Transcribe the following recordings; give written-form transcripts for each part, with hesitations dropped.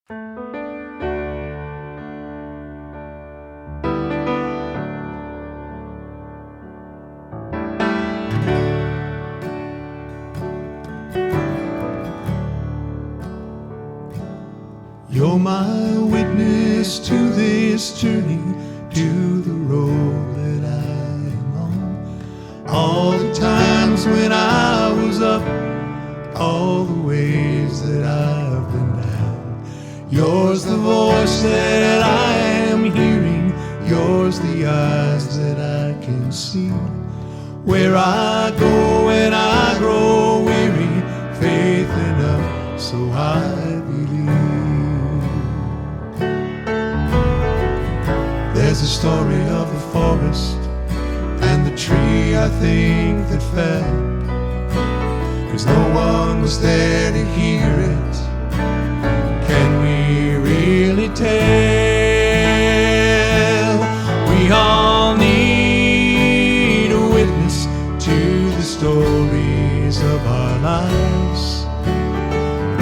You're my witness to this journey, to the road that I am on. All the times when I was up, all the ways that I've been down. Yours the voice that I am hearing, yours the eyes that I can see. Where I go when I grow weary, faith enough so I believe. There's a story of the forest and the tree I think that fell, 'cause no one was there to hear it. Can we really tell? We all need a witness to the stories of our lives.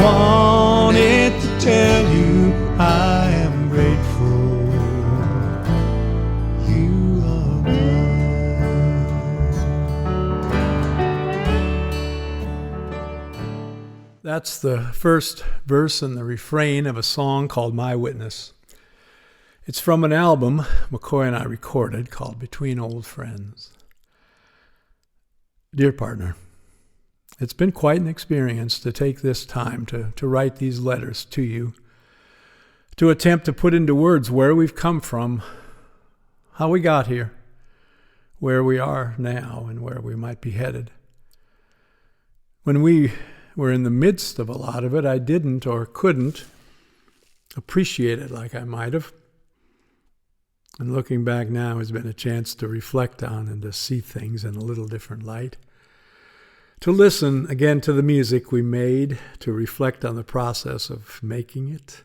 Wanted to tell you I am grateful. You are mine. That's the first verse in the refrain of a song called My Witness. It's from an album McCoy and I recorded called Between Old Friends. Dear partner, it's been quite an experience to take this time to write these letters to you, to attempt to put into words where we've come from, how we got here, where we are now, and where we might be headed. When we were in the midst of a lot of it, I didn't or couldn't appreciate it like I might have. And looking back now has been a chance to reflect on and to see things in a little different light. To listen again to the music we made, to reflect on the process of making it,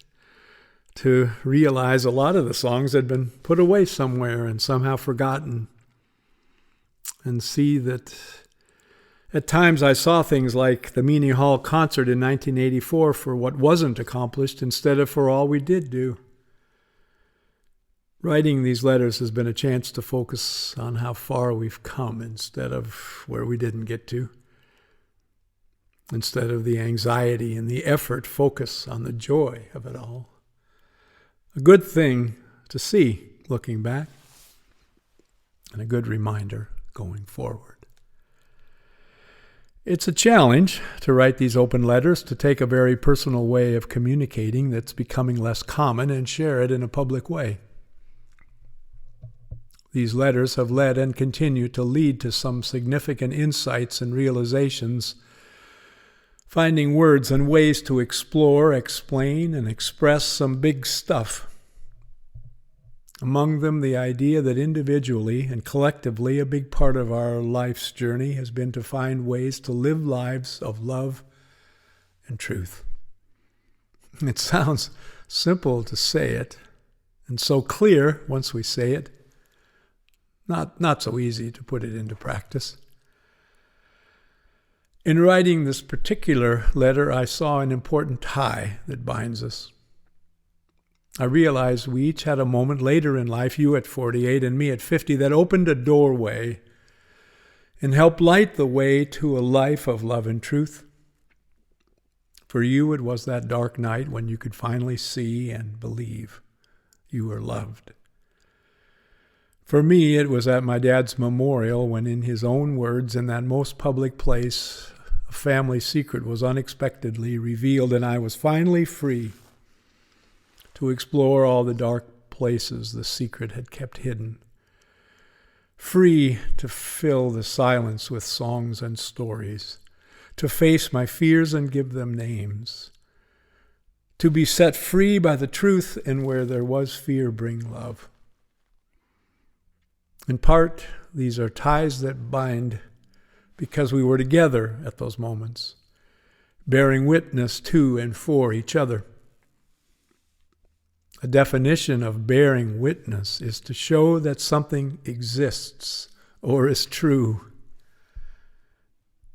to realize a lot of the songs had been put away somewhere and somehow forgotten, and see that at times I saw things like the Meany Hall concert in 1984 for what wasn't accomplished instead of for all we did do. Writing these letters has been a chance to focus on how far we've come instead of where we didn't get to. Instead of the anxiety and the effort, focus on the joy of it all. A good thing to see looking back, and a good reminder going forward. It's a challenge to write these open letters, to take a very personal way of communicating that's becoming less common and share it in a public way. These letters have led and continue to lead to some significant insights and realizations, finding words and ways to explore, explain, and express some big stuff. Among them, the idea that individually and collectively a big part of our life's journey has been to find ways to live lives of love and truth. It sounds simple to say it, and so clear once we say it. Not so easy to put it into practice. In writing this particular letter, I saw an important tie that binds us. I realized we each had a moment later in life, you at 48 and me at 50, that opened a doorway and helped light the way to a life of love and truth. For you, it was that dark night when you could finally see and believe you were loved. For me, it was at my dad's memorial when, in his own words, in that most public place, a family secret was unexpectedly revealed, and I was finally free to explore all the dark places the secret had kept hidden. Free to fill the silence with songs and stories, to face my fears and give them names, to be set free by the truth, and where there was fear, bring love. In part, these are ties that bind because we were together at those moments, bearing witness to and for each other. A definition of bearing witness is to show that something exists or is true.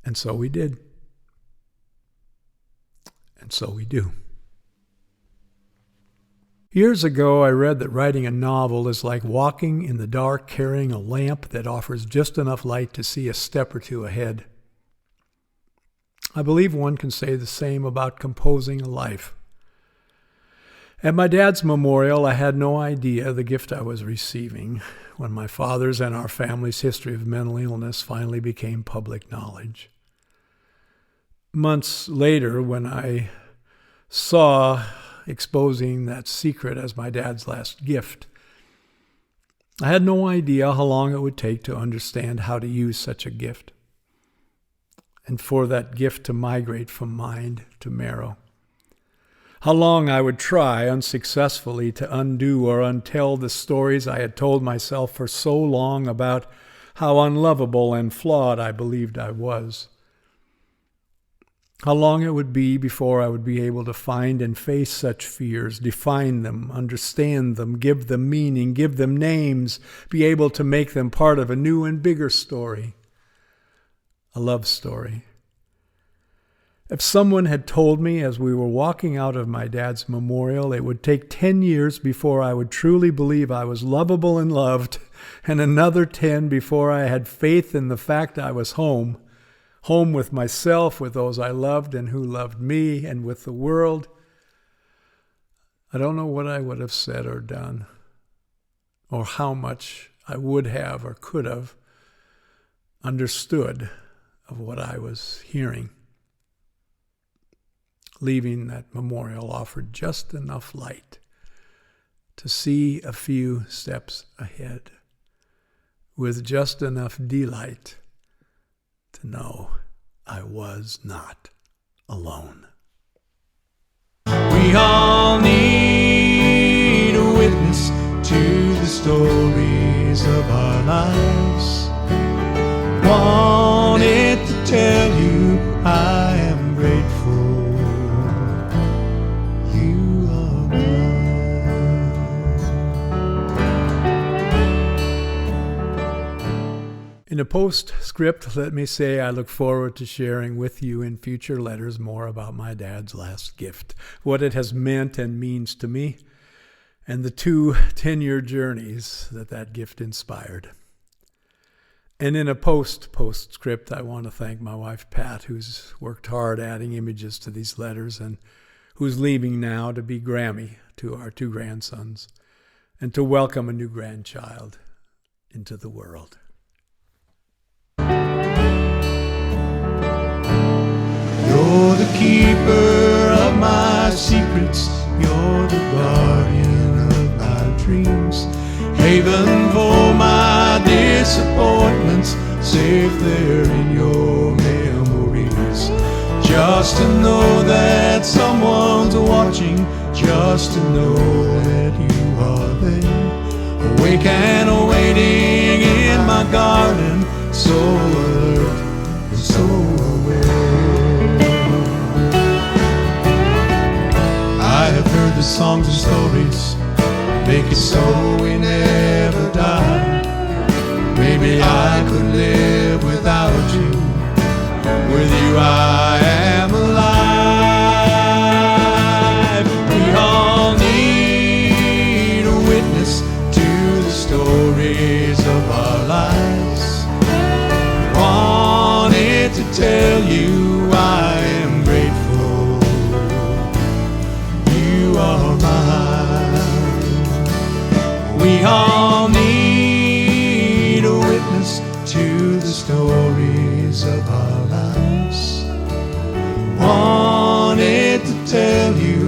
And so we did. And so we do. Years ago, I read that writing a novel is like walking in the dark carrying a lamp that offers just enough light to see a step or two ahead. I believe one can say the same about composing a life. At my dad's memorial, I had no idea the gift I was receiving when my father's and our family's history of mental illness finally became public knowledge. Months later, when I saw exposing that secret as my dad's last gift, I had no idea how long it would take to understand how to use such a gift, and for that gift to migrate from mind to marrow. How long I would try unsuccessfully to undo or untell the stories I had told myself for so long about how unlovable and flawed I believed I was. How long it would be before I would be able to find and face such fears, define them, understand them, give them meaning, give them names, be able to make them part of a new and bigger story, a love story. If someone had told me as we were walking out of my dad's memorial, it would take 10 years before I would truly believe I was lovable and loved, and another 10 before I had faith in the fact I was home with myself, with those I loved and who loved me, and with the world, I don't know what I would have said or done, or how much I would have or could have understood of what I was hearing. Leaving that memorial offered just enough light to see a few steps ahead, with just enough delight to know I was not alone. We all need a witness to the stories of our lives. Wanted to tell you I am grateful. You are mine. In a postscript, let me say I look forward to sharing with you in future letters more about my dad's last gift, what it has meant and means to me, and the 2 10-year journeys that gift inspired. And in a postscript, I want to thank my wife, Pat, who's worked hard adding images to these letters and who's leaving now to be Grammy to our 2 grandsons and to welcome a new grandchild into the world. You're the keeper of my secrets. You're the guardian of my dreams. Haven for my disappointments. Safe there in your memories. Just to know that someone's watching. Just to know that you are there. Awake and waiting in my garden. So alert and so aware. I have heard the songs and stories, make it so we never die. Maybe I could live without you. With you I am alive. We all need a witness to the stories of our lives. Wanted to tell you I am grateful. You are mine. We all need a witness to the stories of our lives. Wanted to tell you